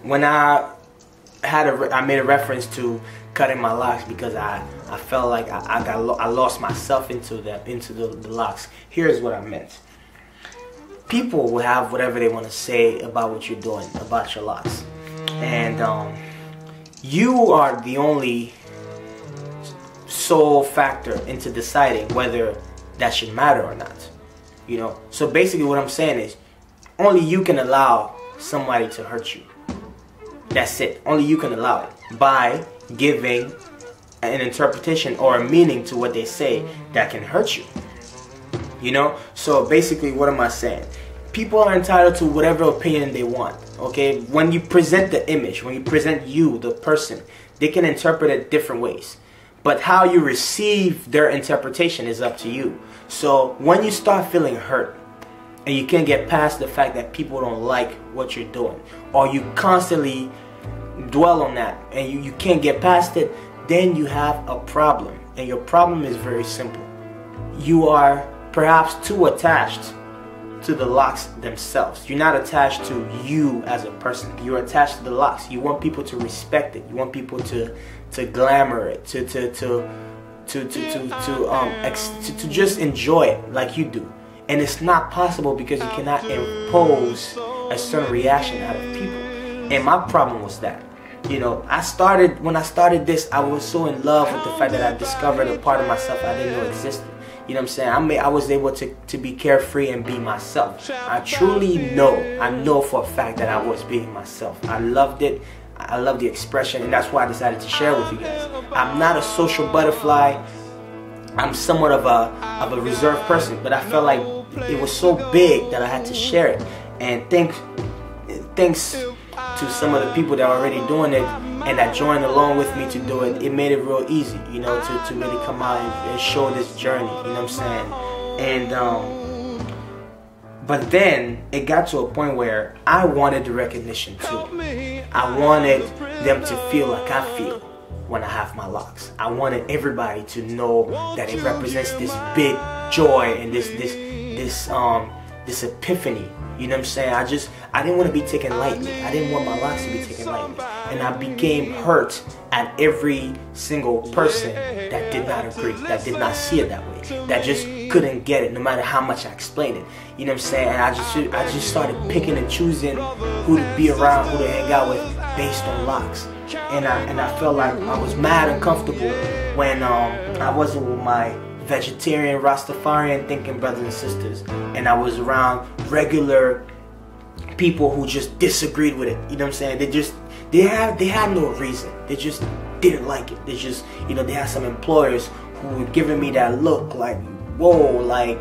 when I made a reference to cutting my locks because I felt like I lost myself into the locks. Here's what I meant. People will have whatever they want to say about what you're doing, about your locks, and you are the only sole factor into deciding whether that should matter or not. You know, so basically what I'm saying is only you can allow somebody to hurt you. That's it. Only you can allow it by giving an interpretation or a meaning to what they say that can hurt you. You know, so basically what am I saying? People are entitled to whatever opinion they want, okay? When you present the image, when you present you, the person, they can interpret it different ways. But how you receive their interpretation is up to you. So when you start feeling hurt and you can't get past the fact that people don't like what you're doing, or you constantly dwell on that and you can't get past it, then you have a problem. And your problem is very simple. You are perhaps too attached to the locks themselves. You're not attached to you as a person. You're attached to the locks. You want people to respect it. You want people to glamour it, to just enjoy it like you do. And it's not possible because you cannot impose a certain reaction out of people. And my problem was that, you know, when I started this, I was so in love with the fact that I discovered a part of myself I didn't know existed. You know what I'm saying? I was able to be carefree and be myself. I truly know, I know for a fact that I was being myself. I loved it. I love the expression, and that's why I decided to share with you guys. I'm not a social butterfly. I'm somewhat of a reserved person, but I felt like it was so big that I had to share it. And thanks to some of the people that are already doing it and that joined along with me to do it, it made it real easy, you know, to really come out and show this journey, you know what I'm saying? And but then it got to a point where I wanted the recognition too. I wanted them to feel like I feel when I have my locks. I wanted everybody to know that it represents this big joy and this epiphany. You know what I'm saying? I didn't want to be taken lightly. I didn't want my locks to be taken lightly. And I became hurt at every single person that did not agree, that did not see it that way, that just couldn't get it no matter how much I explained it. You know what I'm saying? And I just started picking and choosing who to be around, who to hang out with based on locks. And I felt like I was mad uncomfortable when I wasn't with my vegetarian Rastafarian thinking brothers and sisters, and I was around regular people who just disagreed with it. You know what I'm saying? They had no reason. They just didn't like it. They just, you know, they had some employers who were giving me that look like, whoa, like,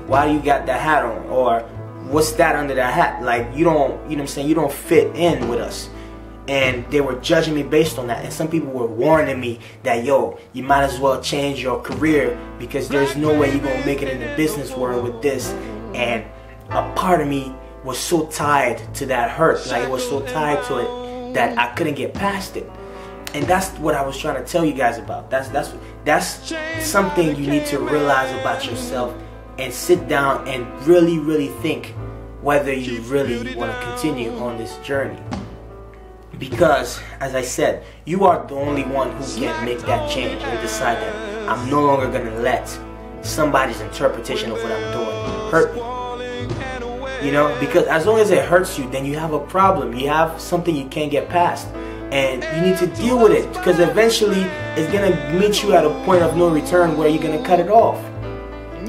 why do you got that hat on? Or what's that under that hat? Like, you don't, you know what I'm saying, you don't fit in with us. And they were judging me based on that. And some people were warning me that, yo, you might as well change your career because there's no way you're going to make it in the business world with this. And a part of me was so tied to that hurt. Like, it was so tied to it that I couldn't get past it. And that's what I was trying to tell you guys about. That's something you need to realize about yourself and sit down and really think whether you really want to continue on this journey. Because, as I said, you are the only one who can make that change and decide that I'm no longer going to let somebody's interpretation of what I'm doing hurt me. You know, because as long as it hurts you, then you have a problem. You have something you can't get past. And you need to deal with it, because eventually it's going to meet you at a point of no return where you're going to cut it off.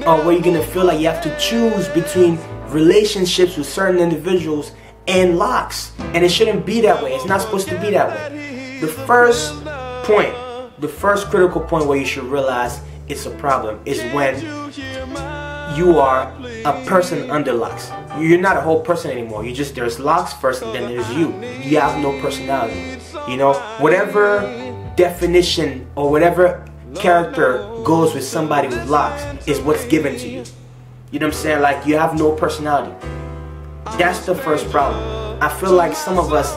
Or where you're going to feel like you have to choose between relationships with certain individuals and locks. And it shouldn't be that way. It's not supposed to be that way. The first point, the first critical point where you should realize it's a problem is when you are a person under locks. You're not a whole person anymore. You just, there's locks first and then there's you. You have no personality. You know, whatever definition or whatever character goes with somebody with locks is what's given to you. You know what I'm saying? Like, you have no personality. That's the first problem. I feel like some of us,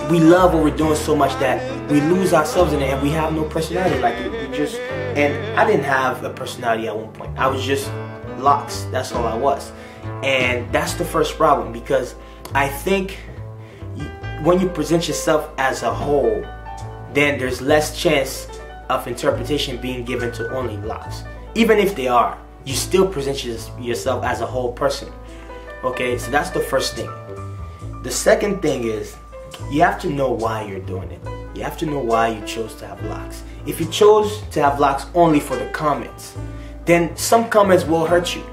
we love what we're doing so much that we lose ourselves in it and we have no personality. Like, we just, and I didn't have a personality at one point. I was just locks. That's all I was. And that's the first problem, because I think when you present yourself as a whole, then there's less chance of interpretation being given to only Locs. Even if they are, you still present yourself as a whole person. Okay, so that's the first thing. The second thing is, you have to know why you're doing it. You have to know why you chose to have Locs. If you chose to have Locs only for the comments, then some comments will hurt you.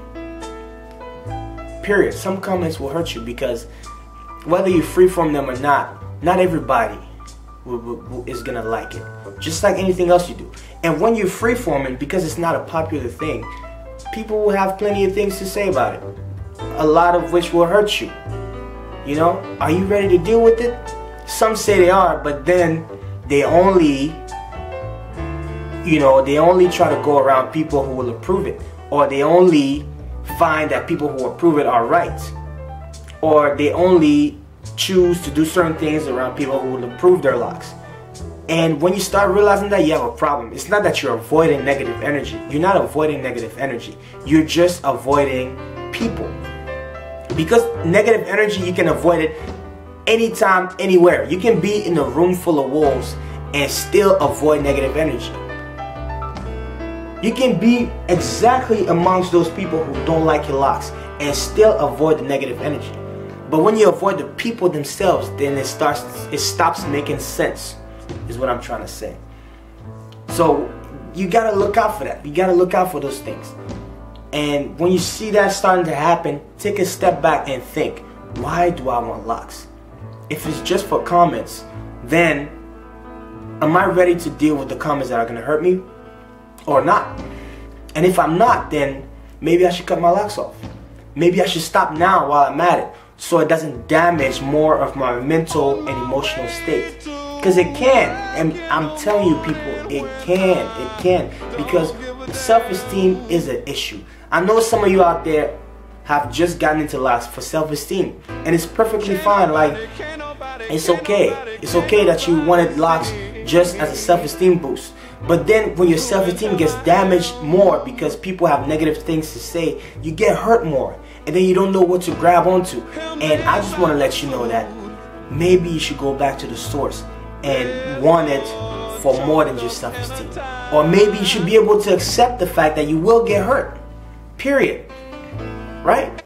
Period. Some comments will hurt you, because whether you freeform them or not everybody is gonna like it. Just like anything else you do. And when you're freeforming, because it's not a popular thing, people will have plenty of things to say about it. A lot of which will hurt you. You know, are you ready to deal with it? Some say they are, but then they only, you know, they only try to go around people who will approve it, or they only find that people who approve it are right, or they only choose to do certain things around people who will approve their Locs. And when you start realizing that, you have a problem. It's not that you're avoiding negative energy. You're not avoiding negative energy. You're just avoiding people. Because negative energy, you can avoid it anytime, anywhere. You can be in a room full of wolves and still avoid negative energy. You can be exactly amongst those people who don't like your Locs and still avoid the negative energy. But when you avoid the people themselves, then it stops making sense, is what I'm trying to say. So you gotta look out for that. You gotta look out for those things. And when you see that starting to happen, take a step back and think, why do I want Locs? If it's just for comments, then am I ready to deal with the comments that are gonna hurt me or not? And if I'm not, then maybe I should cut my Locs off. Maybe I should stop now while I'm at it, so it doesn't damage more of my mental and emotional state. Because it can, and I'm telling you people, it can, because self-esteem is an issue. I know some of you out there have just gotten into Locs for self-esteem, and it's perfectly fine. Like, it's okay. It's okay that you wanted Locs just as a self-esteem boost. But then when your self-esteem gets damaged more because people have negative things to say, you get hurt more, and then you don't know what to grab onto. And I just want to let you know that maybe you should go back to the source and want it for more than just self-esteem. Or maybe you should be able to accept the fact that you will get hurt. Period. Right?